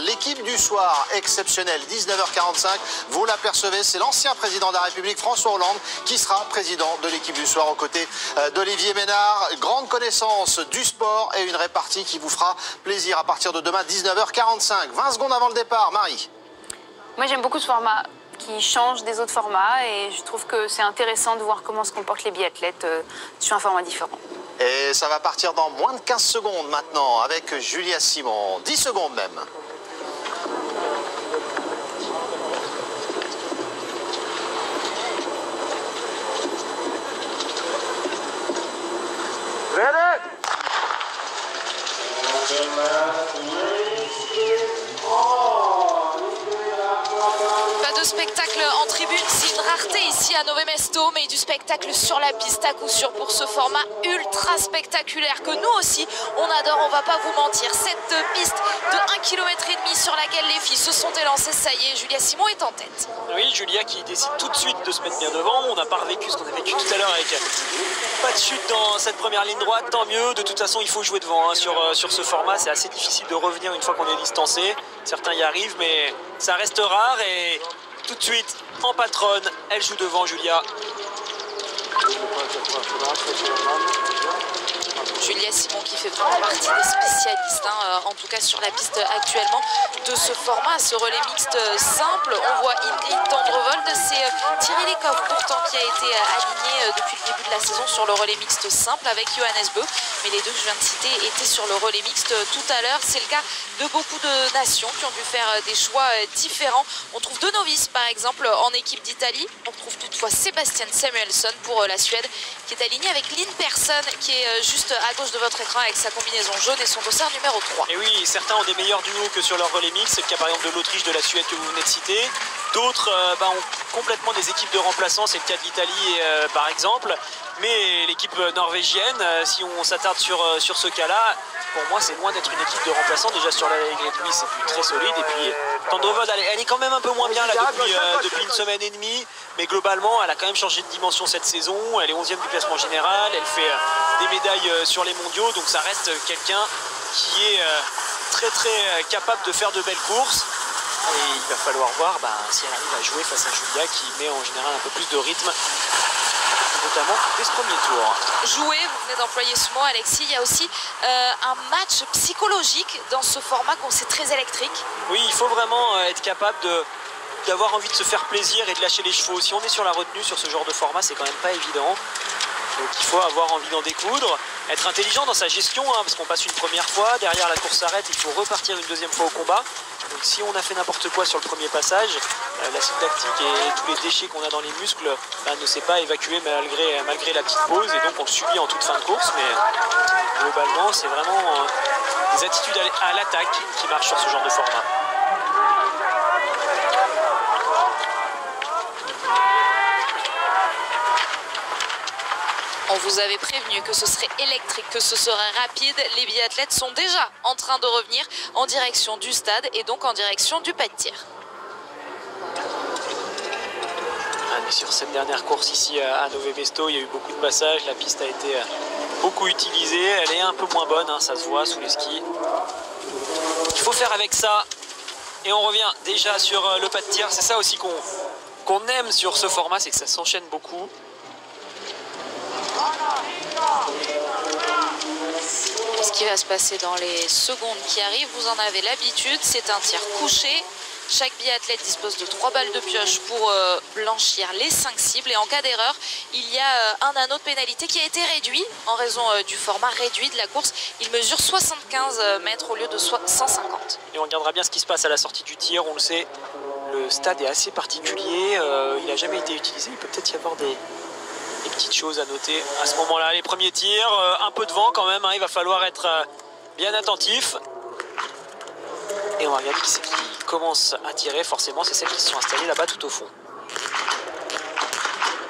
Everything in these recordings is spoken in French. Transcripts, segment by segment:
L'équipe du soir exceptionnelle, 19h45, vous l'apercevez, c'est l'ancien président de la République, François Hollande, qui sera président de l'équipe du soir aux côtés d'Olivier Ménard. Grande connaissance du sport et une répartie qui vous fera plaisir à partir de demain, 19h45. 20 secondes avant le départ, Marie. Moi j'aime beaucoup ce format qui change des autres formats et je trouve que c'est intéressant de voir comment se comportent les biathlètes sur un format différent. Et ça va partir dans moins de 15 secondes maintenant avec Julia Simon. 10 secondes même. Pas de spectacle en tribune, c'est une rareté ici à Nové Mesto, mais du spectacle sur la piste à coup sûr pour ce format ultra spectaculaire que nous aussi on adore, on va pas vous mentir. Cette piste de 1,5 km sur laquelle les filles se sont élancées, ça y est, Julia Simon est en tête. Oui, Julia qui décide tout de suite de se mettre bien devant. On n'a pas revécu ce qu'on a vécu tout à l'heure avec pas de chute dans cette première ligne droite, tant mieux. De toute façon, il faut jouer devant hein. Sur ce format, c'est assez difficile de revenir une fois qu'on est distancé. Certains y arrivent, mais ça reste rare et tout de suite, en patronne, elle joue devant Julia. Julia Simon qui fait vraiment partie des spécialistes, hein, en tout cas sur la piste actuellement, de ce format, ce relais mixte simple. On voit Ingrid Tendrevold, c'est Thierry Lecoq pourtant qui a été aligné depuis le début de la saison sur le relais mixte simple avec Johannes Beu. Mais les deux que je viens de citer étaient sur le relais mixte tout à l'heure. C'est le cas de beaucoup de nations qui ont dû faire des choix différents. On trouve deux novices par exemple en équipe d'Italie. On trouve toutefois Sébastien Samuelsson pour la Suède qui est aligné avec Lynn Persson qui est juste à gauche de votre écran avec sa combinaison jaune et son dossard numéro 3. Et oui, certains ont des meilleurs duos que sur leur relais mix. C'est le cas par exemple de l'Autriche, de la Suède que vous venez de citer. D'autres ont complètement des équipes de remplaçants. C'est le cas de l'Italie par exemple. Mais l'équipe norvégienne, si on s'attarde sur ce cas-là, pour moi c'est loin d'être une équipe de remplaçants. Déjà sur la ligne c'est plus très solide. Et puis Tendrevold, elle est quand même un peu moins bien là depuis une semaine et demie. Mais globalement, elle a quand même changé de dimension cette saison. Elle est 11e du classement général. Elle fait des médailles sur les mondiaux. Donc ça reste quelqu'un qui est très très capable de faire de belles courses. Et il va falloir voir si elle arrive à jouer face à Julia qui met en général un peu plus de rythme, notamment dès ce premier tour. Jouer, vous venez d'employer ce mot Alexis, il y a aussi un match psychologique dans ce format qu'on sait très électrique. Oui, il faut vraiment être capable d'avoir envie de se faire plaisir et de lâcher les chevaux. Si on est sur la retenue sur ce genre de format, c'est quand même pas évident. Donc il faut avoir envie d'en découdre, être intelligent dans sa gestion, hein, parce qu'on passe une première fois, derrière la course s'arrête, il faut repartir une deuxième fois au combat. Donc si on a fait n'importe quoi sur le premier passage, l'acide lactique et tous les déchets qu'on a dans les muscles ne s'est pas évacué malgré la petite pause, et donc on le subit en toute fin de course. Mais globalement, c'est vraiment des attitudes à l'attaque qui marchent sur ce genre de format. On vous avait prévenu que ce serait électrique, que ce serait rapide. Les biathlètes sont déjà en train de revenir en direction du stade et donc en direction du pas de tir. Mais sur cette dernière course ici à Nové Mesto, il y a eu beaucoup de passages. La piste a été beaucoup utilisée. Elle est un peu moins bonne, hein, ça se voit sous les skis. Il faut faire avec ça. Et on revient déjà sur le pas de tir. C'est ça aussi qu'on aime sur ce format, c'est que ça s'enchaîne beaucoup. Qu'est-ce qui va se passer dans les secondes qui arrivent? Vous en avez l'habitude, c'est un tir couché. Chaque biathlète dispose de 3 balles de pioche pour blanchir les 5 cibles. Et en cas d'erreur, il y a un anneau de pénalité qui a été réduit en raison du format réduit de la course. Il mesure 75 mètres au lieu de 150. Et on regardera bien ce qui se passe à la sortie du tir. On le sait, le stade est assez particulier. Il n'a jamais été utilisé. Il peut peut-être y avoir des petites choses à noter à ce moment-là. Les premiers tirs, un peu de vent quand même, hein, il va falloir être bien attentif. Et on va regarder qui c'est qui commence à tirer. Forcément, c'est celles qui se sont installées là-bas tout au fond.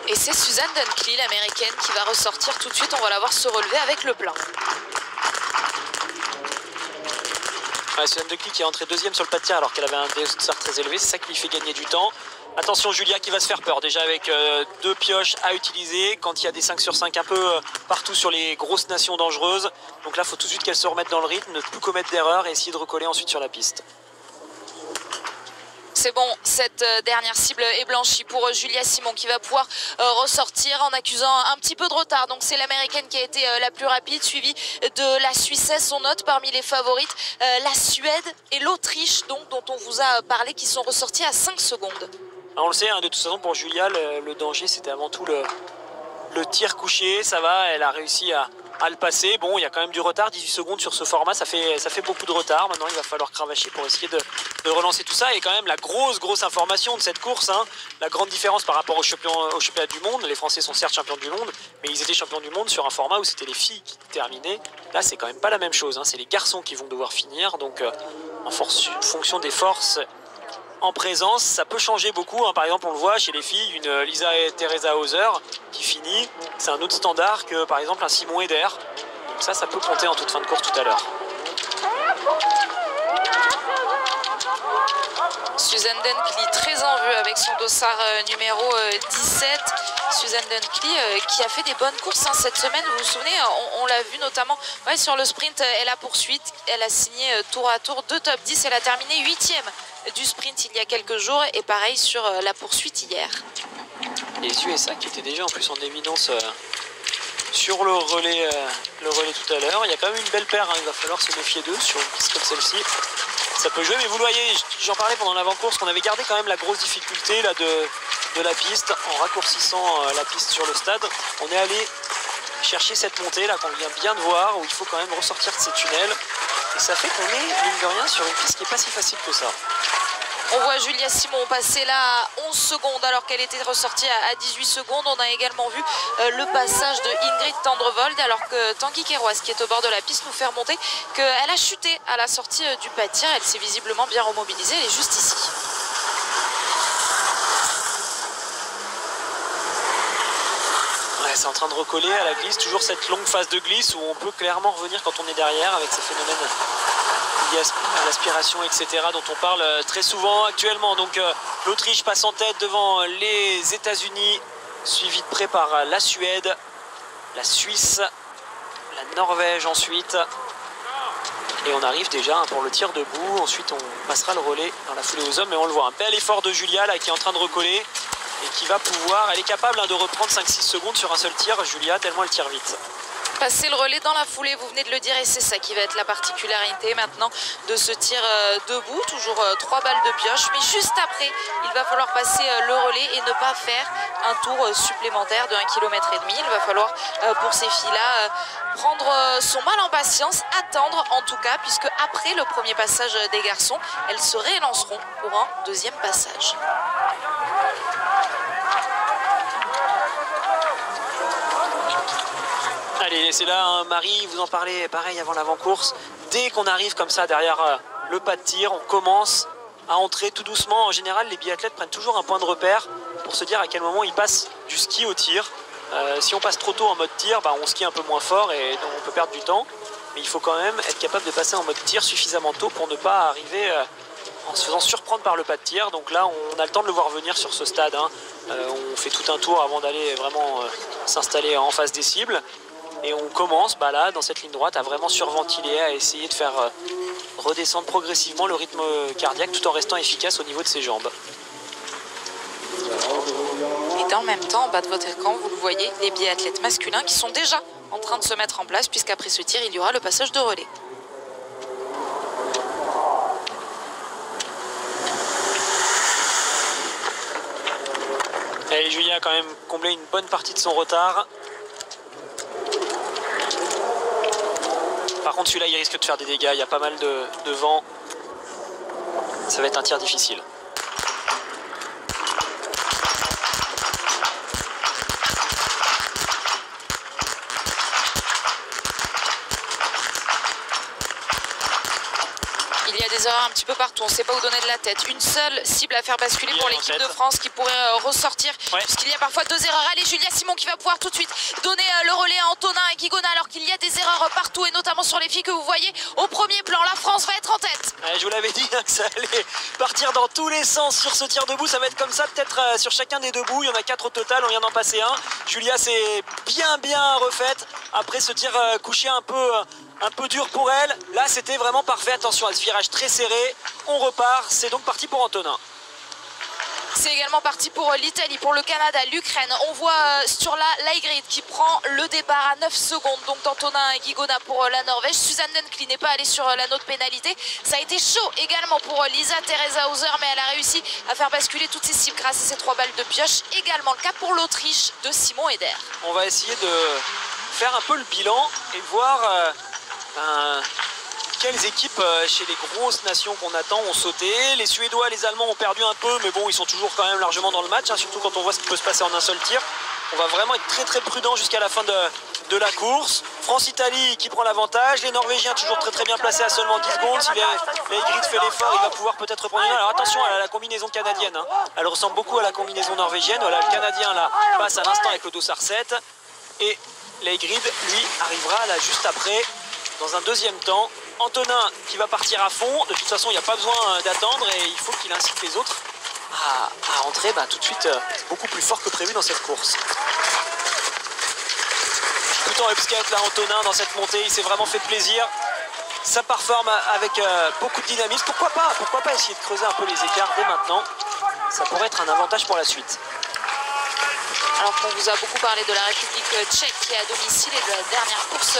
Et c'est Suzanne Dunkley, l'américaine, qui va ressortir tout de suite. On va la voir se relever avec le plein. Suzanne Dunkley qui est entrée deuxième sur le pas de tir alors qu'elle avait un dossard très élevé. C'est ça qui lui fait gagner du temps. Attention Julia qui va se faire peur déjà avec 2 pioches à utiliser quand il y a des 5 sur 5 un peu partout sur les grosses nations dangereuses. Donc là il faut tout de suite qu'elle se remette dans le rythme, ne plus commettre d'erreurs et essayer de recoller ensuite sur la piste. C'est bon, cette dernière cible est blanchie pour Julia Simon qui va pouvoir ressortir en accusant un petit peu de retard. Donc c'est l'américaine qui a été la plus rapide, suivie de la Suissesse. On note parmi les favorites la Suède et l'Autriche, donc dont on vous a parlé, qui sont ressortis à 5 secondes. On le sait, hein, de toute façon pour Julia, le danger c'était avant tout le tir couché. Ça va, elle a réussi à le passer. Bon, il y a quand même du retard, 18 secondes sur ce format, ça fait beaucoup de retard. Maintenant, il va falloir cravacher pour essayer de relancer tout ça. Et quand même, la grosse information de cette course, hein, la grande différence par rapport au championnat du monde. Les Français sont certes champions du monde, mais ils étaient champions du monde sur un format où c'était les filles qui terminaient. Là, c'est quand même pas la même chose, hein. C'est les garçons qui vont devoir finir. Donc, en fonction des forces en présence, ça peut changer beaucoup, hein. Par exemple, on le voit chez les filles, une Lisa et Teresa Hauser qui finit, c'est un autre standard que par exemple un Simon Eder. Donc ça peut compter en toute fin de course tout à l'heure. Suzanne Denkli très en vue avec son dossard numéro 17. Suzanne Denkli qui a fait des bonnes courses, hein, cette semaine. Vous vous souvenez, on l'a vu notamment sur le sprint, elle a poursuivi. Elle a signé tour à tour 2 top 10. Elle a terminé 8e du sprint il y a quelques jours. Et pareil sur la poursuite hier. Les USA qui étaient déjà en plus en évidence sur le relais tout à l'heure. Il y a quand même une belle paire, hein. Il va falloir se méfier d'eux sur une piste comme celle-ci. Ça peut jouer, mais vous le voyez, j'en parlais pendant l'avant-course, qu'on avait gardé quand même la grosse difficulté là, de la piste en raccourcissant la piste sur le stade. On est allé chercher cette montée là qu'on vient bien de voir, où il faut quand même ressortir de ces tunnels. Et ça fait qu'on est, mine de rien, sur une piste qui n'est pas si facile que ça. On voit Julia Simon passer là à 11 secondes alors qu'elle était ressortie à 18 secondes. On a également vu le passage de Ingrid Tendrevold alors que Tanguy Kerouas, qui est au bord de la piste, nous fait remonter qu'elle a chuté à la sortie du pâtir. Elle s'est visiblement bien remobilisée, elle est juste ici. Ouais, c'est en train de recoller à la glisse, toujours cette longue phase de glisse où on peut clairement revenir quand on est derrière avec ces phénomènes liés à l'aspiration, etc., dont on parle très souvent actuellement. Donc l'Autriche passe en tête devant les États-Unis, suivi de près par la Suède, la Suisse, la Norvège ensuite. Et on arrive déjà pour le tir debout. Ensuite, on passera le relais dans la foulée aux hommes. Et on le voit, un bel effort de Julia là, qui est en train de recoller et qui va pouvoir, elle est capable de reprendre 5-6 secondes sur un seul tir, Julia, tellement elle tire vite. Passer le relais dans la foulée, vous venez de le dire, et c'est ça qui va être la particularité maintenant de ce tir debout. Toujours 3 balles de pioche, mais juste après, il va falloir passer le relais et ne pas faire un tour supplémentaire de 1,5 km. Il va falloir pour ces filles-là prendre son mal en patience, attendre en tout cas, puisque après le premier passage des garçons, elles se rélanceront pour un deuxième passage. Allez, c'est là, hein, Marie, vous en parlez pareil avant l'avant-course. Dès qu'on arrive comme ça derrière le pas de tir, on commence à entrer tout doucement. En général, les biathlètes prennent toujours un point de repère pour se dire à quel moment ils passent du ski au tir. Si on passe trop tôt en mode tir, on skie un peu moins fort et donc on peut perdre du temps. Mais il faut quand même être capable de passer en mode tir suffisamment tôt pour ne pas arriver en se faisant surprendre par le pas de tir. Donc là, on a le temps de le voir venir sur ce stade, hein. On fait tout un tour avant d'aller vraiment s'installer en face des cibles. Et on commence là, dans cette ligne droite, à vraiment surventiler, à essayer de faire redescendre progressivement le rythme cardiaque tout en restant efficace au niveau de ses jambes. Et dans le même temps, en bas de votre écran, vous le voyez, les biathlètes masculins qui sont déjà en train de se mettre en place, puisqu'après ce tir, il y aura le passage de relais. Et Julia a quand même comblé une bonne partie de son retard. Par contre, celui-là, il risque de faire des dégâts. Il y a pas mal de vent. Ça va être un tir difficile. Il y a des des erreurs un petit peu partout, on ne sait pas où donner de la tête. Une seule cible à faire basculer pour l'équipe de France qui pourrait ressortir, puisqu'il y a parfois 2 erreurs. Allez, Julia Simon qui va pouvoir tout de suite donner le relais à Antonin et Guigona, alors qu'il y a des erreurs partout, et notamment sur les filles que vous voyez au premier plan. La France va être en tête. Je vous l'avais dit que ça allait partir dans tous les sens sur ce tir debout. Ça va être comme ça, peut-être sur chacun des 2 bouts. Il y en a 4 au total, on vient d'en passer un. Julia s'est bien refaite après ce tir couché un peu dur pour elle. Là, c'était vraiment parfait. Attention à ce virage très serré. On repart. C'est donc parti pour Antonin. C'est également parti pour l'Italie, pour le Canada, l'Ukraine. On voit Sturla Laigrid qui prend le départ à 9 secondes. Donc d'Antonin et Guigona pour la Norvège. Suzanne Dunkley n'est pas allée sur la note pénalité. Ça a été chaud également pour Lisa Teresa Hauser, mais elle a réussi à faire basculer toutes ses cibles grâce à ses 3 balles de pioche. Également le cas pour l'Autriche de Simon Eder. On va essayer de faire un peu le bilan et voir quelles équipes chez les grosses nations qu'on attend ont sauté. Les Suédois, les Allemands ont perdu un peu, mais bon, ils sont toujours quand même largement dans le match, surtout quand on voit ce qui peut se passer en un seul tir. On va vraiment être très prudent jusqu'à la fin de la course. France-Italie qui prend l'avantage. Les Norvégiens toujours très bien placés à seulement 10 secondes. Si Laigrid fait l'effort, il va pouvoir peut-être prendre une. Alors attention à la combinaison canadienne. Elle ressemble beaucoup à la combinaison norvégienne. Voilà, le Canadien là passe à l'instant avec le dossard 7. Et Laigrid, lui, arrivera là juste après, dans un deuxième temps. Antonin qui va partir à fond. De toute façon, il n'y a pas besoin d'attendre et il faut qu'il incite les autres à entrer tout de suite beaucoup plus fort que prévu dans cette course. Tout en upskate là, Antonin dans cette montée, il s'est vraiment fait plaisir. Ça performe avec beaucoup de dynamisme. Pourquoi pas essayer de creuser un peu les écarts dès maintenant. Ça pourrait être un avantage pour la suite. Alors qu'on vous a beaucoup parlé de la République tchèque qui est à domicile et de la dernière course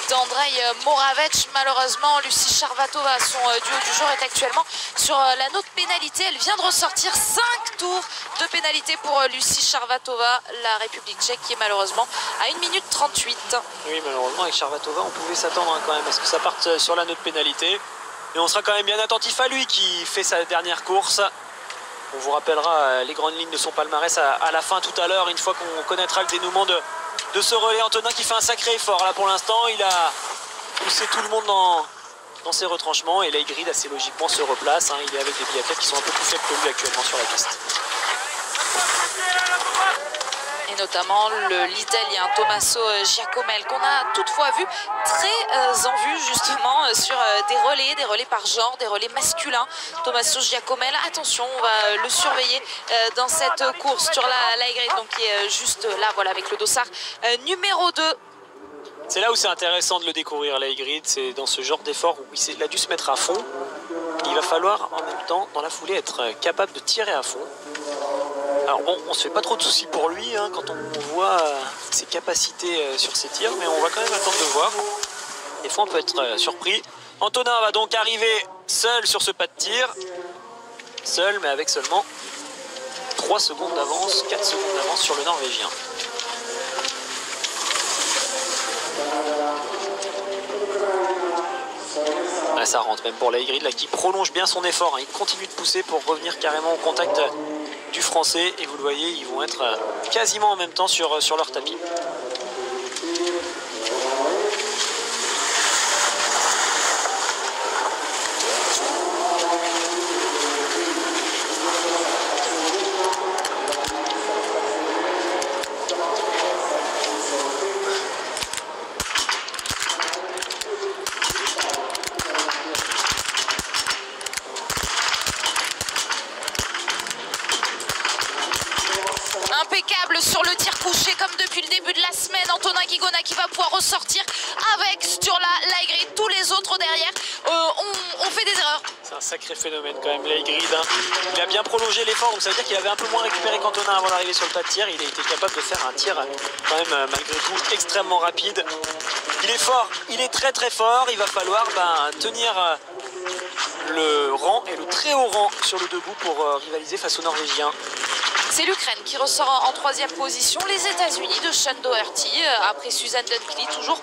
d'Andrej Moravec. Malheureusement, Lucie Charvatova, son duo du jour, est actuellement sur la note pénalité. Elle vient de ressortir 5 tours de pénalité pour Lucie Charvatova, la République tchèque, qui est malheureusement à 1 minute 38. Oui, malheureusement, avec Charvatova, on pouvait s'attendre quand même à ce que ça parte sur la note pénalité. Et on sera quand même bien attentif à lui qui fait sa dernière course. On vous rappellera les grandes lignes de son palmarès à la fin tout à l'heure, une fois qu'on connaîtra le dénouement de ce relais. Antonin qui fait un sacré effort là pour l'instant. Il a poussé tout le monde dans ses retranchements et Laigrid assez logiquement se replace. Il est avec des biathlètes qui sont un peu plus faibles que lui actuellement sur la piste. Et notamment l'Italien Tommaso Giacomel, qu'on a toutefois vu très en vue justement sur des relais par genre, des relais masculins. Tommaso Giacomel, attention, on va le surveiller dans cette course sur la Laigrid, donc qui est juste là, voilà, avec le dossard numéro 2. C'est là où c'est intéressant de le découvrir, Laigrid, c'est dans ce genre d'effort où il a dû se mettre à fond. Il va falloir en même temps, dans la foulée, être capable de tirer à fond. Alors bon, on se fait pas trop de soucis pour lui quand on voit ses capacités sur ses tirs, mais on va quand même attendre de voir. Des fois on peut être surpris. Antonin va donc arriver seul sur ce pas de tir. Seul, mais avec seulement 3 secondes d'avance, 4 secondes d'avance sur le Norvégien. Là, ça rentre même pour Laigrid là, qui prolonge bien son effort. Il continue de pousser pour revenir carrément au contact du Français. Et vous le voyez, ils vont être quasiment en même temps sur leur tapis. Impeccable sur le tir couché comme depuis le début de la semaine. Antonin Guigona qui va pouvoir ressortir avec Sturla Laigrid. Tous les autres derrière ont fait des erreurs. C'est un sacré phénomène quand même, Laigrid. Il a bien prolongé l'effort, donc ça veut dire qu'il avait un peu moins récupéré qu'Antonin avant d'arriver sur le tas de tir. Il a été capable de faire un tir quand même malgré tout extrêmement rapide. Il est fort, il est très fort. Il va falloir tenir le rang et le très haut rang sur le debout pour rivaliser face aux Norvégiens. C'est l'Ukraine qui ressort en 3e position. Les États-Unis de Sean Doherty, après Suzanne Dunkley, toujours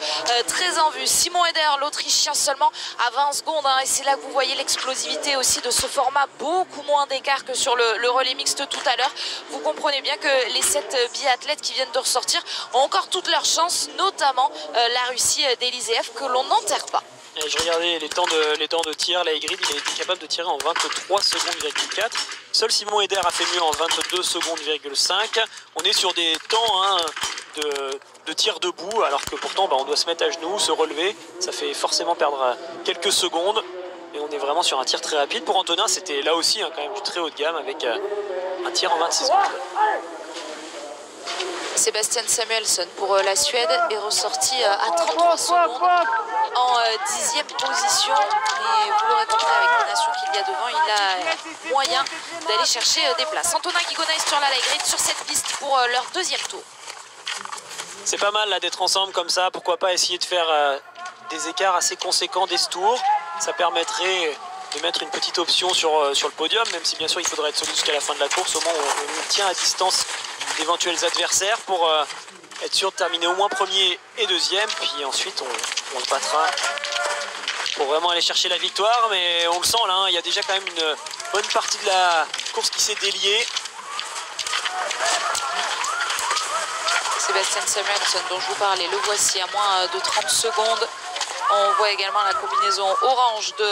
très en vue. Simon Eder, l'Autrichien, seulement à 20 secondes. Et c'est là que vous voyez l'explosivité aussi de ce format, beaucoup moins d'écart que sur le relais mixte tout à l'heure. Vous comprenez bien que les 7 biathlètes qui viennent de ressortir ont encore toutes leurs chances, notamment la Russie d'Eliseev, que l'on n'enterre pas. Et je regardais les temps de tir, la Ygritte, il a été capable de tirer en 23 secondes,4. Seul Simon Eder a fait mieux en 22 secondes,5. On est sur des temps de tir debout, alors que pourtant on doit se mettre à genoux, se relever. Ça fait forcément perdre quelques secondes. Et on est vraiment sur un tir très rapide. Pour Antonin, c'était là aussi quand même du très haut de gamme avec un tir en 26 secondes. Sébastien Samuelsson pour la Suède est ressorti à 33 secondes en 10e position. Mais vous l'aurez compris, avec les nations qu'il y a devant, il a moyen d'aller chercher des places. Antonin Guigona et Sturla Ygritte sur cette piste pour leur deuxième tour. C'est pas mal là d'être ensemble comme ça. Pourquoi pas essayer de faire des écarts assez conséquents dès ce tour. Ça permettrait de mettre une petite option sur le podium, même si bien sûr il faudrait être solide jusqu'à la fin de la course. Au moins on tient à distance d'éventuels adversaires pour être sûr de terminer au moins premier et deuxième, puis ensuite on le battra pour vraiment aller chercher la victoire. Mais on le sent là, il y a déjà quand même une bonne partie de la course qui s'est déliée. Sébastien Samuelsson dont je vous parlais, le voici à moins de 30 secondes. On voit également la combinaison orange de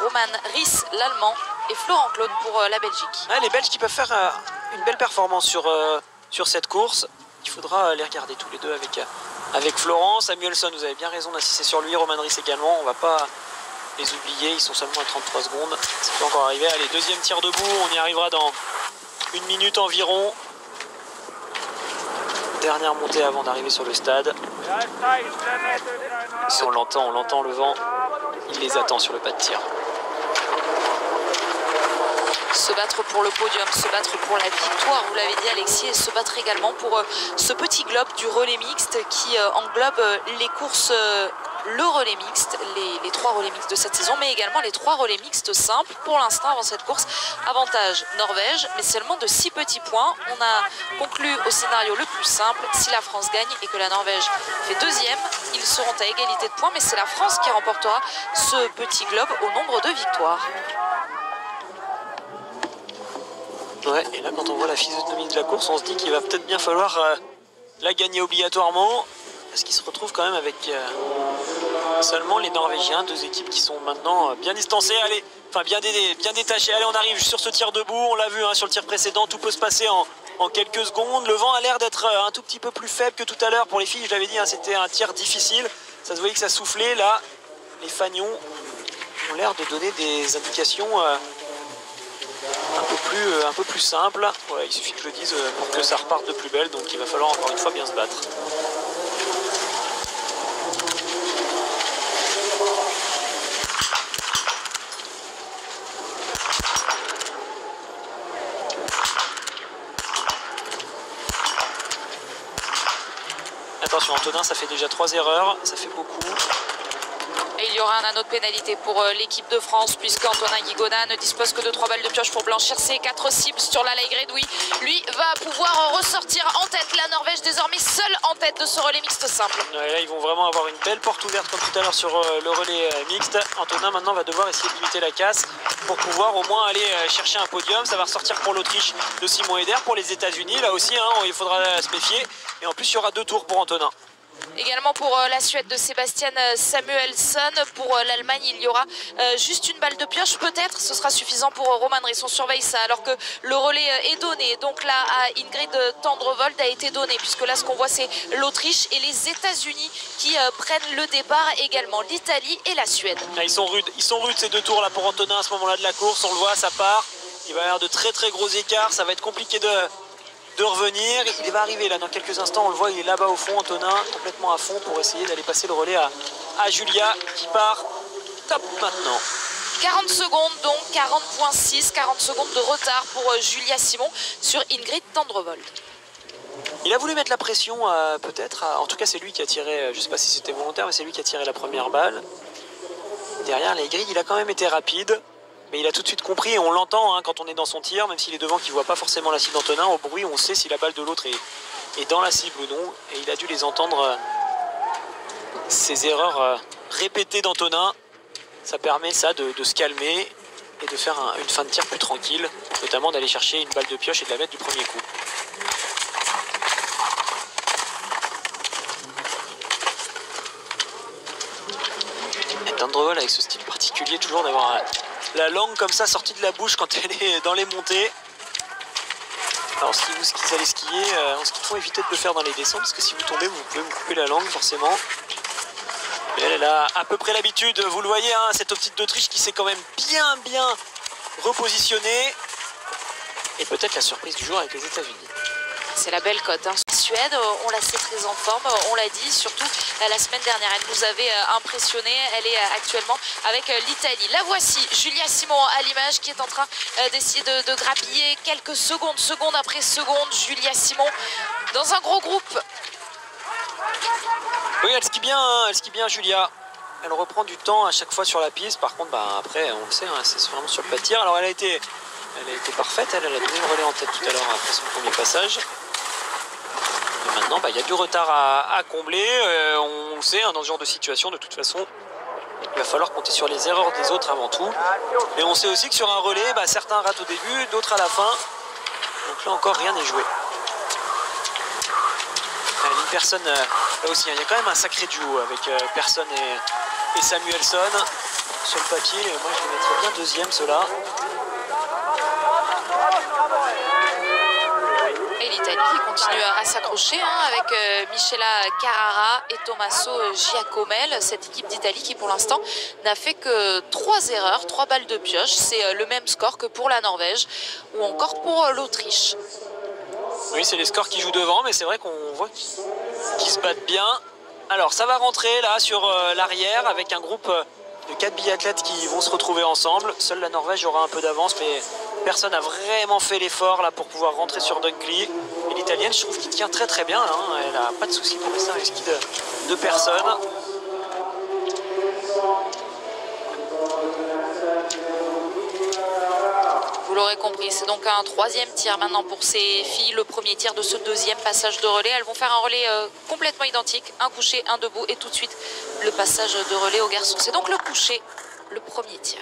Roman Ries, l'Allemand, et Florent Claude pour la Belgique. Les Belges qui peuvent faire une belle performance sur cette course. Il faudra les regarder tous les deux avec Florent. Samuelsson, vous avez bien raison d'insister sur lui. Roman Ries également, on ne va pas les oublier. Ils sont seulement à 33 secondes. Ça peut encore arriver. Allez, deuxième tir debout. On y arrivera dans une minute environ. Dernière montée avant d'arriver sur le stade. Si on l'entend le vent. Il les attend sur le pas de tir. Se battre pour le podium, se battre pour la victoire, vous l'avez dit Alexis, et se battre également pour ce petit globe du relais mixte qui englobe les courses, le relais mixte, les 3 relais mixtes de cette saison, mais également les 3 relais mixtes simples. Pour l'instant, avant cette course, avantage Norvège, mais seulement de 6 petits points. On a conclu au scénario le plus simple. Si la France gagne et que la Norvège fait deuxième, ils seront à égalité de points, mais c'est la France qui remportera ce petit globe au nombre de victoires. Ouais, et là quand on voit la physionomie de la course, on se dit qu'il va peut-être bien falloir la gagner obligatoirement, parce qu'il se retrouve quand même avec seulement les Norvégiens, 2 équipes qui sont maintenant bien distancées, allez, enfin bien détachées. Allez, on arrive sur ce tir debout, on l'a vu sur le tir précédent, tout peut se passer en quelques secondes. Le vent a l'air d'être un tout petit peu plus faible que tout à l'heure. Pour les filles, je l'avais dit, c'était un tir difficile, ça se voyait que ça soufflait. Là, les fagnons ont l'air de donner des indications un peu plus simple. Voilà, il suffit que je le dise pour que ça reparte de plus belle, donc il va falloir encore une fois bien se battre. Attention Antonin, ça fait déjà 3 erreurs, ça fait beaucoup. Et il y aura un anneau de pénalité pour l'équipe de France, puisque Antonin Guigona ne dispose que de 3 balles de pioche pour blanchir ses 4 cibles sur la Ygritte. Oui, lui va pouvoir ressortir en tête. La Norvège désormais seule en tête de ce relais mixte simple. Ouais, là, ils vont vraiment avoir une belle porte ouverte comme tout à l'heure sur le relais mixte. Antonin maintenant va devoir essayer de limiter la casse pour pouvoir au moins aller chercher un podium. Ça va ressortir pour l'Autriche de Simon Eder. Pour les États-Unis, là aussi, il faudra se méfier. Et en plus, il y aura 2 tours pour Antonin. Également pour la Suède de Sébastien Samuelsson. Pour l'Allemagne, il y aura juste une balle de pioche. Peut-être ce sera suffisant pour Roman Ries. On surveille ça alors que le relais est donné. Donc là, à Ingrid Tendrevold a été donné, puisque là, ce qu'on voit, c'est l'Autriche et les États-Unis qui prennent le départ également. L'Italie et la Suède. Là, ils sont rudes ces 2 tours là pour Antonin à ce moment-là de la course. On le voit, ça part. Il va y avoir de très très gros écarts. Ça va être compliqué de revenir. Il va arriver là dans quelques instants, on le voit, il est là-bas au fond, Antonin complètement à fond pour essayer d'aller passer le relais à Julia qui part top maintenant. 40 secondes donc, 40,6, 40 secondes de retard pour Julia Simon sur Ingrid Tendrevold. Il a voulu mettre la pression peut-être, en tout cas c'est lui qui a tiré, je ne sais pas si c'était volontaire, mais c'est lui qui a tiré la première balle. Derrière les grilles, il a quand même été rapide. Mais il a tout de suite compris, et on l'entend quand on est dans son tir, même s'il est devant, qu'il ne voit pas forcément la cible d'Antonin. Au bruit, on sait si la balle de l'autre est dans la cible ou non. Et il a dû les entendre, ces erreurs répétées d'Antonin. Ça permet ça de se calmer et de faire une fin de tir plus tranquille, notamment d'aller chercher une balle de pioche et de la mettre du premier coup. particulier toujours d'avoir la langue comme ça sortie de la bouche quand elle est dans les montées. Alors si vous allez skier, en ski de fond, évitez de le faire dans les descentes parce que si vous tombez, vous pouvez vous couper la langue forcément. Mais elle a à peu près l'habitude, vous le voyez, hein, cette petite d'Autriche qui s'est quand même bien repositionnée. Et peut-être la surprise du jour avec les États-Unis. C'est la belle cote. Hein. Suède, on la sait très en forme, on l'a dit, surtout la semaine dernière. Elle nous avait impressionné. Elle est actuellement avec l'Italie. La voici, Julia Simon à l'image qui est en train d'essayer de grappiller quelques seconde après seconde. Julia Simon dans un gros groupe. Oui, elle skie bien, hein, elle skie bien Julia. Elle reprend du temps à chaque fois sur la piste. Par contre, après, on le sait, hein, c'est vraiment sur le pas de tir. Alors elle a été parfaite, elle a donné le relais en tête tout à l'heure après son premier passage. Et maintenant, il y a du retard à combler. On le sait, hein, dans ce genre de situation, de toute façon, il va falloir compter sur les erreurs des autres avant tout. Et on sait aussi que sur un relais, certains ratent au début, d'autres à la fin. Donc là encore, rien n'est joué. Persson, là aussi, il y a quand même un sacré duo avec Persson et Samuelsson. Sur le papier, moi je les mettrais bien deuxième, ceux-là. Et l'Italie qui continue à s'accrocher avec Michela Carrara et Tommaso Giacomel. Cette équipe d'Italie qui pour l'instant n'a fait que 3 erreurs, 3 balles de pioche. C'est le même score que pour la Norvège ou encore pour l'Autriche. Oui, c'est les scores qui jouent devant, mais c'est vrai qu'on voit qu'ils se battent bien. Alors, ça va rentrer là sur l'arrière avec un groupe de 4 biathlètes qui vont se retrouver ensemble. Seule la Norvège aura un peu d'avance, mais personne n'a vraiment fait l'effort là pour pouvoir rentrer sur Dunkley. Et l'Italienne, je trouve qu'il tient très bien. Hein. Elle n'a pas de souci pour rester dans les skis de personne. Vous l'aurez compris, c'est donc un 3e tir maintenant pour ces filles. Le premier tir de ce 2e passage de relais. Elles vont faire un relais complètement identique. Un couché, un debout et tout de suite le passage de relais aux garçons. C'est donc le couché, le premier tir.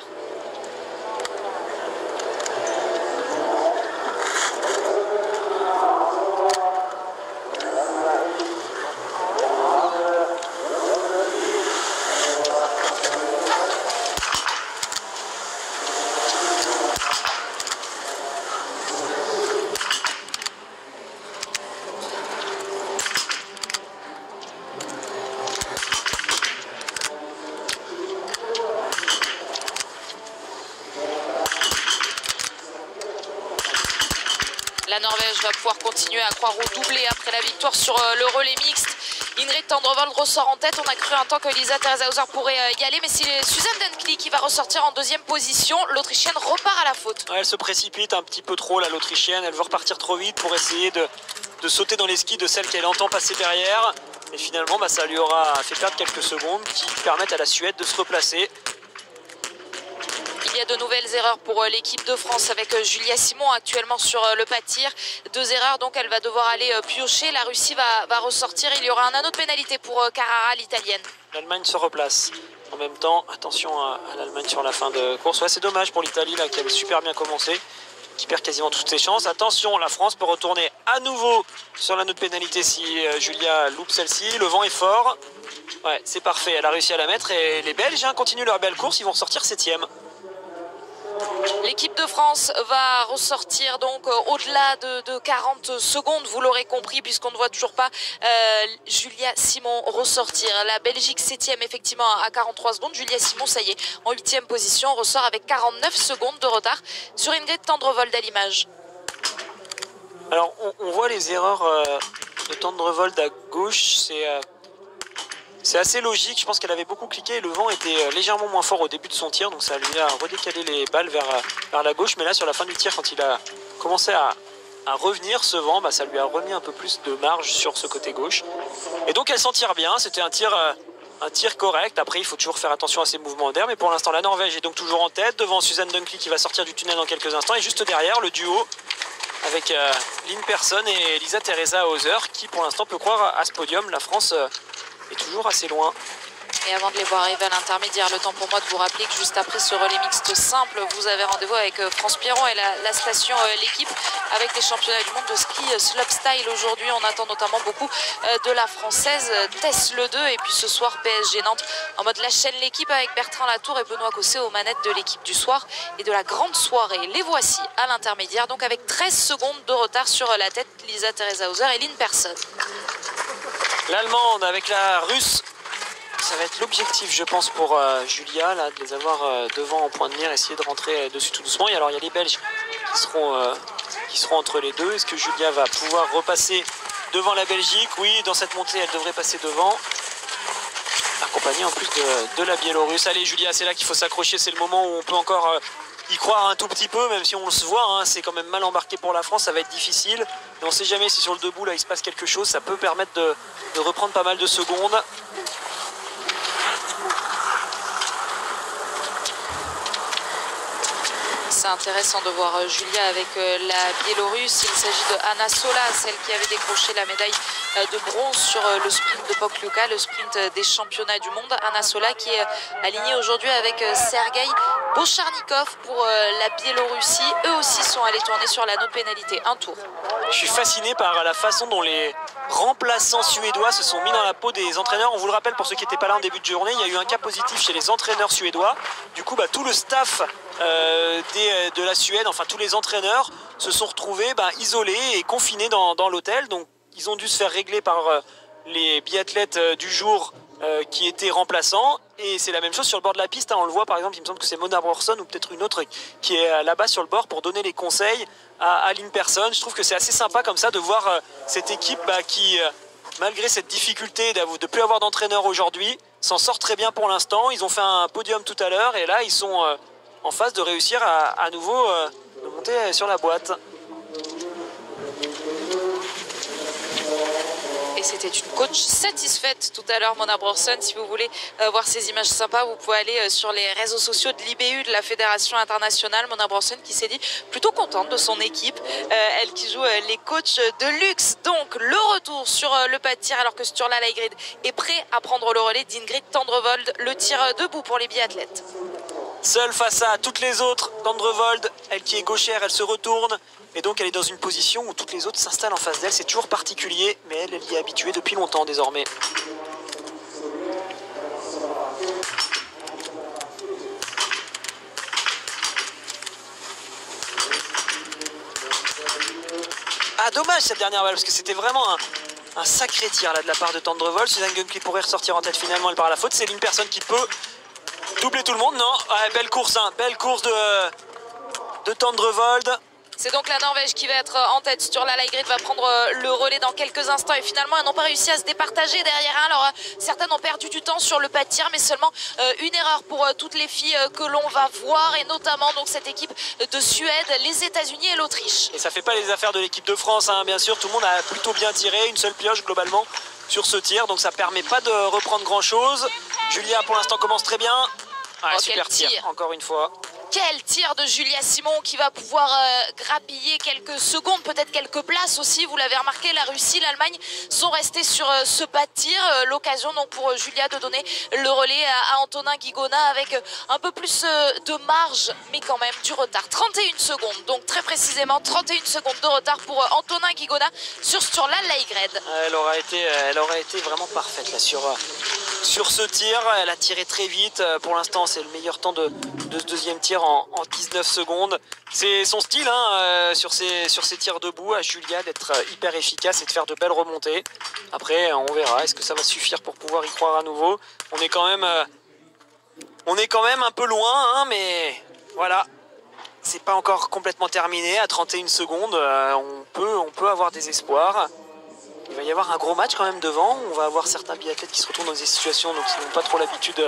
La Norvège va pouvoir continuer à croire au doublé après la victoire sur le relais mixte. Ingrid Tendrevold ressort en tête. On a cru un temps que Lisa Tereshauser pourrait y aller, mais c'est Suzanne Dunkley qui va ressortir en 2e position. L'Autrichienne repart à la faute. Ouais, elle se précipite un petit peu trop, là, l'Autrichienne. Elle veut repartir trop vite pour essayer de sauter dans les skis de celle qu'elle entend passer derrière. Et finalement, ça lui aura fait perdre quelques secondes qui permettent à la Suède de se replacer. Il y a de nouvelles erreurs pour l'équipe de France avec Julia Simon actuellement sur le pas de tir. 2 erreurs, donc elle va devoir aller piocher. La Russie va ressortir. Il y aura un anneau de pénalité pour Carrara, l'Italienne. L'Allemagne se replace. En même temps, attention à l'Allemagne sur la fin de course. Ouais, c'est dommage pour l'Italie là qui avait super bien commencé, qui perd quasiment toutes ses chances. Attention, la France peut retourner à nouveau sur l'anneau de pénalité si Julia loupe celle-ci. Le vent est fort. Ouais, c'est parfait. Elle a réussi à la mettre. Et les Belges continuent leur belle course. Ils vont sortir 7e. L'équipe de France va ressortir donc au-delà de 40 secondes, vous l'aurez compris, puisqu'on ne voit toujours pas Julia Simon ressortir. La Belgique 7e effectivement à 43 secondes. Julia Simon, ça y est, en 8e position, ressort avec 49 secondes de retard sur Ingrid Tendrevold à l'image. Alors on voit les erreurs de Tendrevold à gauche, c'est assez logique. Je pense qu'elle avait beaucoup cliqué. Le vent était légèrement moins fort au début de son tir, donc ça lui a redécalé les balles vers la gauche. Mais là, sur la fin du tir, quand il a commencé à revenir, ce vent, ça lui a remis un peu plus de marge sur ce côté gauche. Et donc, elle s'en tire bien. C'était un tir correct. Après, il faut toujours faire attention à ses mouvements d'air. Mais pour l'instant, la Norvège est donc toujours en tête, devant Suzanne Dunkley qui va sortir du tunnel dans quelques instants. Et juste derrière, le duo avec Lynn Persson et Lisa Tereshauser qui, pour l'instant, peut croire à ce podium. La France est toujours assez loin. Et avant de les voir arriver à l'intermédiaire, le temps pour moi de vous rappeler que juste après ce relais mixte simple, vous avez rendez-vous avec France Pierron et la station L'équipe avec les championnats du monde de ski slopestyle. Aujourd'hui, on attend notamment beaucoup de la française Tess Le 2 et puis ce soir PSG Nantes en mode la chaîne L'équipe avec Bertrand Latour et Benoît Cosset aux manettes de l'équipe du soir et de la grande soirée. Les voici à l'intermédiaire, donc avec 13 secondes de retard sur la tête, Lisa Teresa Hauser et Lynn Persson. L'Allemande avec la Russe. Ça va être l'objectif, je pense, pour Julia, là, de les avoir devant en point de mire, essayer de rentrer dessus tout doucement. Et alors, il y a les Belges qui seront entre les deux. Est-ce que Julia va pouvoir repasser devant la Belgique? Oui, dans cette montée, elle devrait passer devant. Accompagnée en plus de la Biélorusse. Allez, Julia, c'est là qu'il faut s'accrocher. C'est le moment où on peut encore y croire un tout petit peu, même si on se voit. Hein, c'est quand même mal embarqué pour la France. Ça va être difficile. Mais on ne sait jamais si sur le debout, là, il se passe quelque chose. Ça peut permettre de reprendre pas mal de secondes. C'est intéressant de voir Julia avec la Biélorusse. Il s'agit de Anna Sola, celle qui avait décroché la médaille de bronze sur le sprint de Pokljuka, le sprint des championnats du monde. Anna Sola qui est alignée aujourd'hui avec Sergueï Bocharnikov pour la Biélorussie. Eux aussi sont allés tourner sur l'anneau de pénalité. Un tour. Je suis fasciné par la façon dont les remplaçants suédois se sont mis dans la peau des entraîneurs. On vous le rappelle, pour ceux qui n'étaient pas là en début de journée, il y a eu un cas positif chez les entraîneurs suédois. Du coup, tout le staff de la Suède, enfin tous les entraîneurs, se sont retrouvés isolés et confinés dans l'hôtel. Donc ils ont dû se faire régler par les biathlètes du jour qui étaient remplaçants. Et c'est la même chose sur le bord de la piste. On le voit par exemple, il me semble que c'est Mona Brorsson ou peut-être une autre qui est là-bas sur le bord pour donner les conseils à Lynn Persson. Je trouve que c'est assez sympa comme ça de voir cette équipe qui, malgré cette difficulté de ne plus avoir d'entraîneur aujourd'hui, s'en sort très bien pour l'instant. Ils ont fait un podium tout à l'heure et là ils sont en phase de réussir à nouveau de monter sur la boîte. Et c'était une coach satisfaite tout à l'heure, Mona Brorsson. Si vous voulez voir ces images sympas, vous pouvez aller sur les réseaux sociaux de l'IBU, de la Fédération Internationale. Mona Brorsson qui s'est dit plutôt contente de son équipe. Elle qui joue les coachs de luxe. Donc le retour sur le pas de tir alors que Sturla Lægreid est prêt à prendre le relais d'Ingrid Tendrevold. Le tir debout pour les biathlètes. Seule face à toutes les autres, Tendrevold, elle qui est gauchère, elle se retourne. Et donc elle est dans une position où toutes les autres s'installent en face d'elle. C'est toujours particulier, mais elle y est habituée depuis longtemps désormais. Ah, dommage cette dernière balle, parce que c'était vraiment un sacré tir là de la part de Tendrevold. Suzanne Gunn qui pourrait ressortir en tête finalement, elle part à la faute. C'est Lynn Persson qui peut doubler tout le monde. Non, belle course, belle course de Tendrevold. C'est donc la Norvège qui va être en tête. Sturla Lægreid va prendre le relais dans quelques instants. Et finalement, elles n'ont pas réussi à se départager derrière. Alors, certaines ont perdu du temps sur le pas de tir, mais seulement une erreur pour toutes les filles que l'on va voir. Et notamment donc cette équipe de Suède, les États-Unis et l'Autriche. Et ça ne fait pas les affaires de l'équipe de France, bien sûr. Tout le monde a plutôt bien tiré. Une seule pioche globalement sur ce tir. Donc ça ne permet pas de reprendre grand-chose. Julia, pour l'instant, commence très bien. Super tir, encore une fois. Quel tir de Julia Simon qui va pouvoir grappiller quelques secondes, peut-être quelques places aussi. Vous l'avez remarqué, la Russie, l'Allemagne sont restés sur ce pas de tir. L'occasion donc pour Julia de donner le relais à Antonin Guigona avec un peu plus de marge, mais quand même du retard. 31 secondes, donc très précisément 31 secondes de retard pour Antonin Guigona sur Sturla Lægreid. Elle aura été vraiment parfaite là sur ce tir. Elle a tiré très vite. Pour l'instant, c'est le meilleur temps de ce deuxième tir en 19 secondes. C'est son style sur ces tirs debout à Julia d'être hyper efficace et de faire de belles remontées. Après, on verra. Est-ce que ça va suffire pour pouvoir y croire à nouveau? On est quand même un peu loin, mais voilà. C'est pas encore complètement terminé. À 31 secondes, on peut avoir des espoirs. Il va y avoir un gros match quand même devant. On va avoir certains biathlètes qui se retrouvent dans des situations donc ils n'ont pas trop l'habitude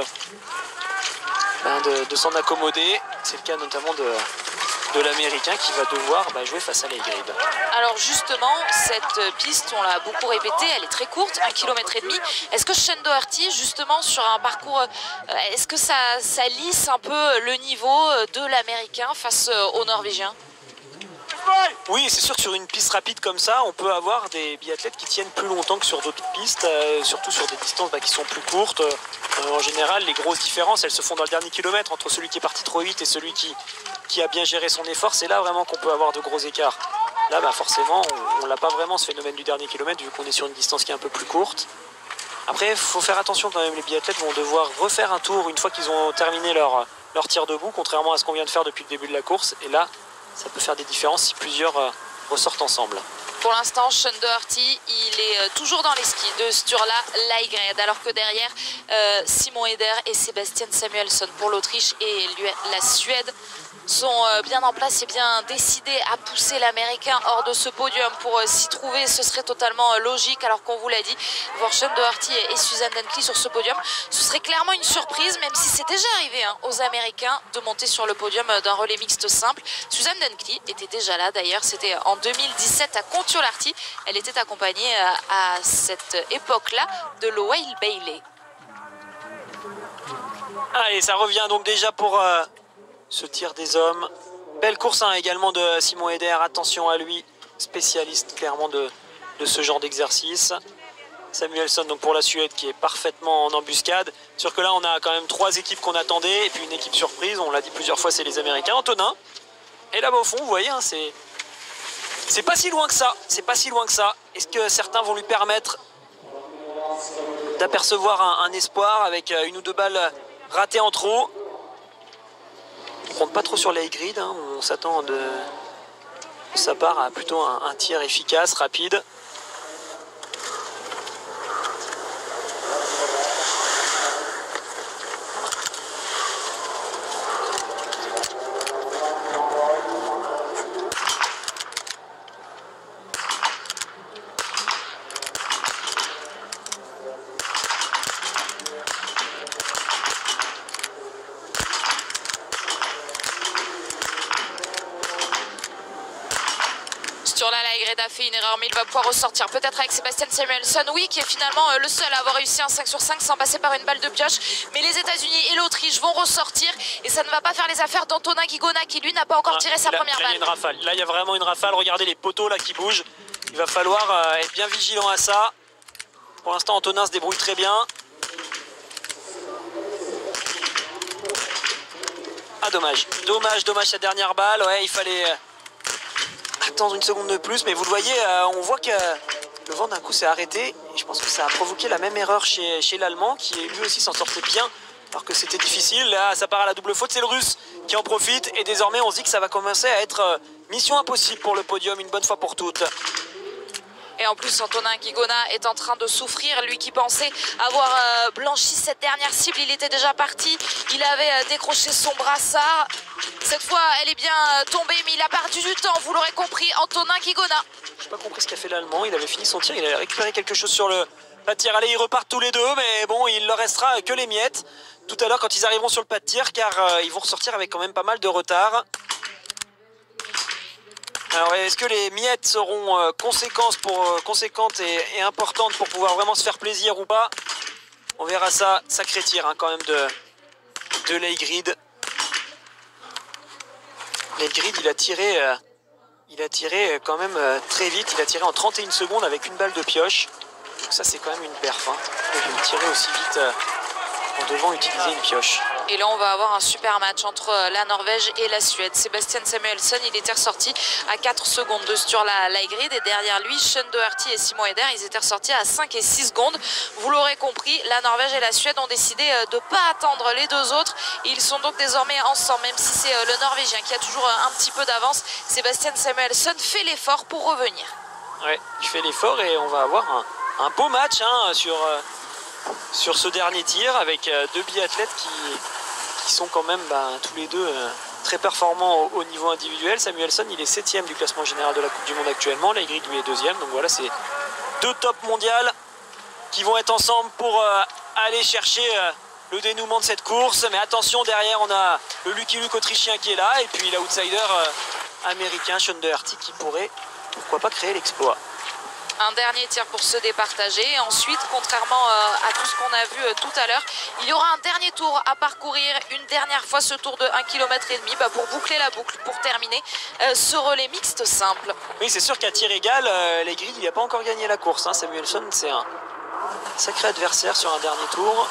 de s'en accommoder. C'est le cas notamment de l'Américain qui va devoir jouer face à Lægreid. Alors justement, cette piste, on l'a beaucoup répété, elle est très courte, 1,5 km. Est-ce que Shane Doherty, justement sur un parcours, est-ce que ça lisse un peu le niveau de l'Américain face aux Norvégiens? Oui, c'est sûr que sur une piste rapide comme ça, on peut avoir des biathlètes qui tiennent plus longtemps que sur d'autres pistes, surtout sur des distances qui sont plus courtes. En général, les grosses différences, elles se font dans le dernier kilomètre entre celui qui est parti trop vite et celui qui a bien géré son effort. C'est là vraiment qu'on peut avoir de gros écarts. Là, forcément, on n'a pas vraiment ce phénomène du dernier kilomètre vu qu'on est sur une distance qui est un peu plus courte. Après, il faut faire attention quand même, les biathlètes vont devoir refaire un tour une fois qu'ils ont terminé leur tir debout, contrairement à ce qu'on vient de faire depuis le début de la course. Et là, ça peut faire des différences si plusieurs ressortent ensemble. Pour l'instant, Sean Doherty, il est toujours dans les skis de Sturla Laigred, alors que derrière, Simon Eder et Sebastian Samuelsson pour l'Autriche et la Suède sont bien en place et bien décidés à pousser l'Américain hors de ce podium. Pour s'y trouver, ce serait totalement logique, alors qu'on vous l'a dit, voir Sean Doherty et Susan Dunkley sur ce podium, ce serait clairement une surprise, même si c'est déjà arrivé aux Américains de monter sur le podium d'un relais mixte simple. Susan Dunkley était déjà là d'ailleurs, c'était en 2017 à Kontiolahti. Elle était accompagnée à cette époque-là de Loïc Bailey. Allez, ça revient donc déjà pour ce tir des hommes. Belle course également de Simon Eder, attention à lui, spécialiste clairement de ce genre d'exercice. Samuelsson donc pour la Suède qui est parfaitement en embuscade. Sûr que là on a quand même 3 équipes qu'on attendait et puis une équipe surprise, on l'a dit plusieurs fois, c'est les Américains. Antonin, et là-bas au fond vous voyez, c'est pas si loin que ça, c'est pas si loin que ça. Est-ce que certains vont lui permettre d'apercevoir un espoir avec une ou deux balles ratées en trop? On compte pas trop sur la grid, on s'attend de sa part à plutôt un tir efficace, rapide. Sturla Laigred a fait une erreur, mais il va pouvoir ressortir. Peut-être avec Sebastian Samuelsson, oui, qui est finalement le seul à avoir réussi un 5 sur 5 sans passer par une balle de pioche. Mais les États-Unis et l'Autriche vont ressortir et ça ne va pas faire les affaires d'Antonin Guigona qui, lui, n'a pas encore tiré sa première balle. Là, il y a une rafale. Là, il y a vraiment une rafale. Regardez les poteaux là qui bougent. Il va falloir être bien vigilant à ça. Pour l'instant, Antonin se débrouille très bien. Ah, dommage. Dommage sa dernière balle. Ouais, il fallait attendre une seconde de plus. Mais vous le voyez, on voit que le vent d'un coup s'est arrêté. Et je pense que ça a provoqué la même erreur chez l'Allemand qui lui aussi s'en sortait bien alors que c'était difficile. Là, ça part à la double faute. C'est le Russe qui en profite. Et désormais, on se dit que ça va commencer à être mission impossible pour le podium une bonne fois pour toutes. Et en plus, Antonin Guigona est en train de souffrir. Lui qui pensait avoir blanchi cette dernière cible, il était déjà parti. Il avait décroché son brassard. Cette fois, elle est bien tombée, mais il a perdu du temps. Vous l'aurez compris, Antonin Guigona. Je n'ai pas compris ce qu'a fait l'Allemand. Il avait fini son tir, il avait récupéré quelque chose sur le pas de tir. Allez, ils repartent tous les deux, mais bon, il leur restera que les miettes tout à l'heure quand ils arriveront sur le pas de tir, car ils vont ressortir avec quand même pas mal de retard. Alors, est-ce que les miettes seront conséquentes et importantes pour pouvoir vraiment se faire plaisir ou pas? On verra ça. Sacré tir quand même de Laigrid. Laigrid, il a tiré quand même très vite. Il a tiré en 31 secondes avec une balle de pioche. Donc ça, c'est quand même une perf. Il a tiré aussi vite en devant utiliser une pioche. Et là, on va avoir un super match entre la Norvège et la Suède. Sebastian Samuelsson, il était ressorti à 4 secondes de Sturla Laigrid. Et derrière lui, Sean Doherty et Simon Eder, ils étaient ressortis à 5 et 6 secondes. Vous l'aurez compris, la Norvège et la Suède ont décidé de ne pas attendre les deux autres. Et ils sont donc désormais ensemble, même si c'est le Norvégien qui a toujours un petit peu d'avance. Sebastian Samuelsson fait l'effort pour revenir. Ouais, il fait l'effort et on va avoir un beau match sur ce dernier tir avec deux biathlètes qui sont quand même tous les deux très performants au niveau individuel. Samuelsson, il est 7e du classement général de la Coupe du Monde actuellement. Laigrid, lui, est 2e. Donc voilà, c'est deux tops mondiales qui vont être ensemble pour aller chercher le dénouement de cette course. Mais attention, derrière, on a le Lucky Luke autrichien qui est là. Et puis l'outsider américain, Sean Doherty, qui pourrait, pourquoi pas, créer l'exploit. Un dernier tir pour se départager. Et ensuite, contrairement à tout ce qu'on a vu tout à l'heure, il y aura un dernier tour à parcourir une dernière fois, ce tour de 1,5 km pour boucler la boucle, pour terminer ce relais mixte simple. Oui, c'est sûr qu'à tir égal, Legrid, il n'a pas encore gagné la course. Hein. Samuelsson, c'est un sacré adversaire sur un dernier tour.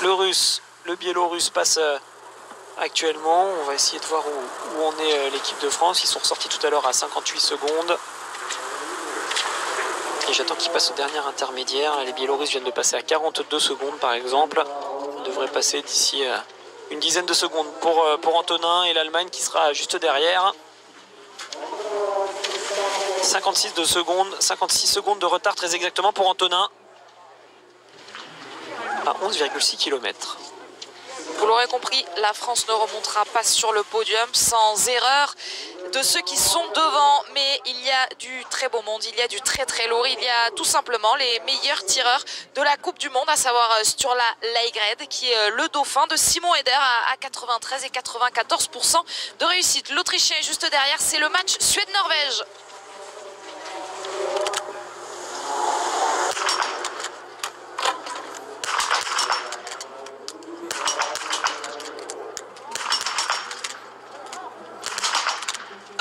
Le Biélorusse passe actuellement. On va essayer de voir où en est l'équipe de France. Ils sont ressortis tout à l'heure à 58 secondes. Et j'attends qu'ils passent au dernier intermédiaire. Les Biélorusses viennent de passer à 42 secondes par exemple. Ils devraient passer d'ici une dizaine de secondes pour Antonin et l'Allemagne qui sera juste derrière. 56 secondes de retard très exactement pour Antonin. À 11,6 km. Vous l'aurez compris, la France ne remontera pas sur le podium sans erreur de ceux qui sont devant, mais il y a du très beau monde, il y a du très très lourd, il y a tout simplement les meilleurs tireurs de la Coupe du Monde, à savoir Sturla Leigred, qui est le dauphin de Simon Eder à 93 et 94% de réussite. L'Autrichien est juste derrière, c'est le match Suède-Norvège.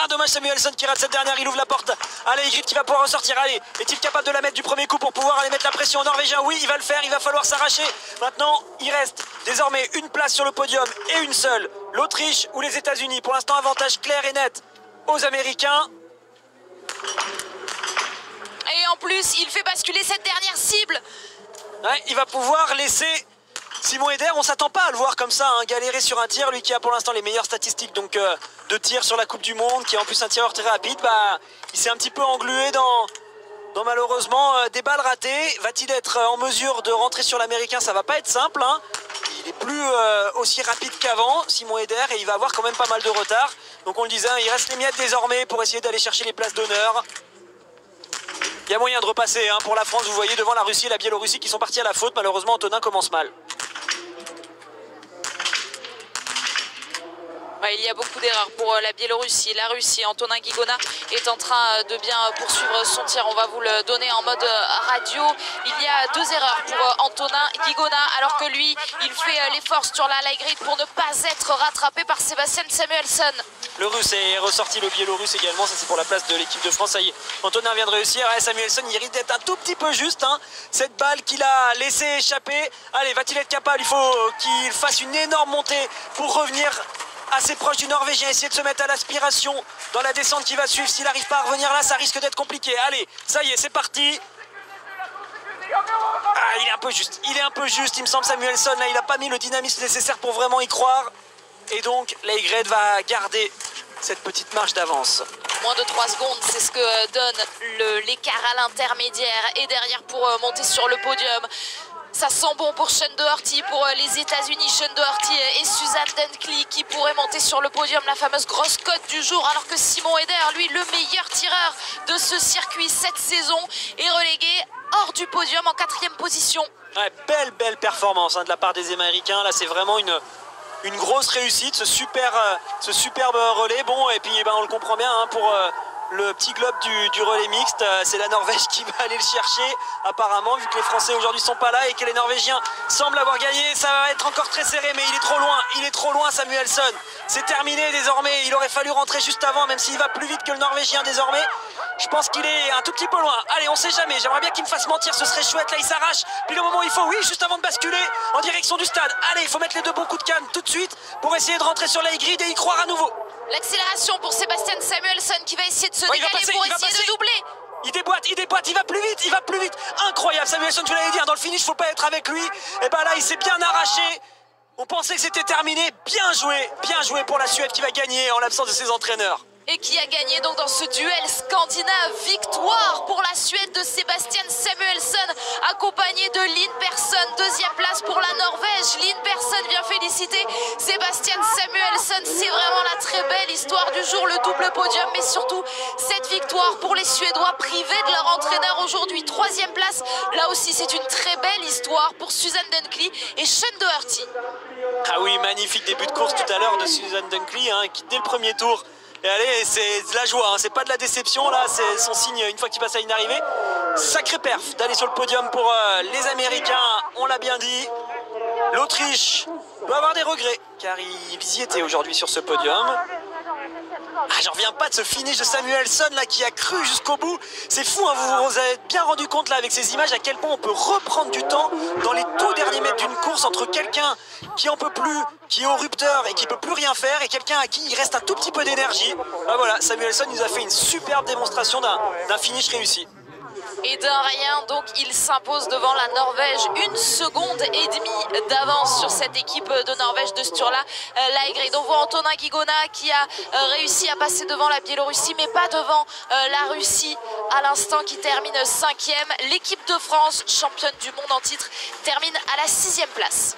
Dommage, Samuelsson qui rate cette dernière, il ouvre la porte. Allez, Legrid qui va pouvoir ressortir. Allez, est-il capable de la mettre du premier coup pour pouvoir aller mettre la pression aux Norvégiens? Oui, il va le faire, il va falloir s'arracher. Maintenant, il reste désormais une place sur le podium et une seule. L'Autriche ou les États-Unis. Pour l'instant, avantage clair et net aux Américains. Et en plus, il fait basculer cette dernière cible. Ouais, il va pouvoir laisser Simon Eder. On s'attend pas à le voir comme ça, hein, galérer sur un tir. Lui qui a pour l'instant les meilleures statistiques donc de tir sur la Coupe du Monde, qui est en plus un tireur très rapide. Bah, il s'est un petit peu englué dans malheureusement des balles ratées. Va-t-il être en mesure de rentrer sur l'Américain? Ça va pas être simple. Hein. Il est plus aussi rapide qu'avant, Simon Eder, et il va avoir quand même pas mal de retard. Donc on le disait, il reste les miettes désormais pour essayer d'aller chercher les places d'honneur. Il y a moyen de repasser hein, pour la France, vous voyez, devant la Russie et la Biélorussie qui sont partis à la faute. Malheureusement, Antonin commence mal. Il y a beaucoup d'erreurs pour la Biélorussie. La Russie, Antonin Guigona est en train de bien poursuivre son tir. On va vous le donner en mode radio. Il y a 2 erreurs pour Antonin Guigona, alors que lui, il fait l'effort sur la Leigrid pour ne pas être rattrapé par Sebastian Samuelsson. Le Russe est ressorti, le Biélorusse également. Ça, c'est pour la place de l'équipe de France. Ça y est, Antonin vient de réussir. Et Samuelsson, il risque d'être un tout petit peu juste. Hein, cette balle qu'il a laissé échapper. Allez, va-t-il être capable? Il faut qu'il fasse une énorme montée pour revenir assez proche du Norvégien, essayer de se mettre à l'aspiration dans la descente qui va suivre. S'il n'arrive pas à revenir là, ça risque d'être compliqué. Allez, ça y est, c'est parti. Ah, il est un peu juste, il me semble, Samuelsson. Là, il n'a pas mis le dynamisme nécessaire pour vraiment y croire. Et donc, Leigred va garder cette petite marge d'avance. Moins de 3 secondes, c'est ce que donne l'écart à l'intermédiaire. Et derrière pour monter sur le podium. Ça sent bon pour Sean Doherty, pour les États-Unis. Sean Doherty et Suzanne Dunkley qui pourraient monter sur le podium, la fameuse grosse cote du jour, alors que Simon Eder, lui, le meilleur tireur de ce circuit cette saison, est relégué hors du podium en 4e position. Ouais, belle performance hein, de la part des Américains. Là, c'est vraiment une grosse réussite, ce superbe relais. Bon, et puis on le comprend bien hein, pour le petit globe du relais mixte, c'est la Norvège qui va aller le chercher apparemment, vu que les Français aujourd'hui sont pas là et que les Norvégiens semblent avoir gagné. Ça va être encore très serré, mais il est trop loin Samuelsson. C'est terminé désormais, il aurait fallu rentrer juste avant, même s'il va plus vite que le Norvégien désormais. Je pense qu'il est un tout petit peu loin. Allez, on sait jamais, j'aimerais bien qu'il me fasse mentir, ce serait chouette. Là il s'arrache, puis le moment où il faut, oui, juste avant de basculer en direction du stade. Allez, il faut mettre les 2 bons coups de canne tout de suite pour essayer de rentrer sur la Leigrid et y croire à nouveau. L'accélération pour Sebastian Samuelsson qui va essayer de se décaler pour essayer de doubler. Il déboîte, il va plus vite. Incroyable, Samuelsson, tu l'avais dit, dans le finish, faut pas être avec lui. Et ben là, il s'est bien arraché. On pensait que c'était terminé. Bien joué pour la Suède qui va gagner en l'absence de ses entraîneurs. Et qui a gagné donc dans ce duel scandinave. Victoire pour la Suède de Sebastian Samuelsson, accompagné de Lin Persson. 2e place pour la Norvège. Lin Persson vient féliciter Sebastian Samuelsson. C'est vraiment la très belle histoire du jour, le double podium, mais surtout cette victoire pour les Suédois privés de leur entraîneur aujourd'hui. 3e place, là aussi c'est une très belle histoire pour Suzanne Dunkley et Sean Doherty. Ah oui, magnifique début de course tout à l'heure de Suzanne Dunkley hein, qui dès le premier tour Et allez, c'est de la joie, hein. C'est pas de la déception là, c'est son signe une fois qu'il passe à une arrivée. Sacré perf d'aller sur le podium pour les Américains, on l'a bien dit. L'Autriche doit avoir des regrets car ils y étaient aujourd'hui sur ce podium. Ah, j'en reviens pas de ce finish de Samuelsson là qui a cru jusqu'au bout. C'est fou, hein, vous vous avez bien rendu compte là avec ces images à quel point on peut reprendre du temps dans les tout derniers mètres d'une course entre quelqu'un qui en peut plus, qui est au rupteur et qui peut plus rien faire et quelqu'un à qui il reste un tout petit peu d'énergie. Bah voilà, Samuelsson nous a fait une superbe démonstration d'un finish réussi. Et d'un rien, donc il s'impose devant la Norvège, 1,5 secondes d'avance sur cette équipe de Norvège de Sturla Laegrid. On voit Antonin Guigona qui a réussi à passer devant la Biélorussie, mais pas devant la Russie à l'instant, qui termine 5e. L'équipe de France, championne du monde en titre, termine à la 6e place.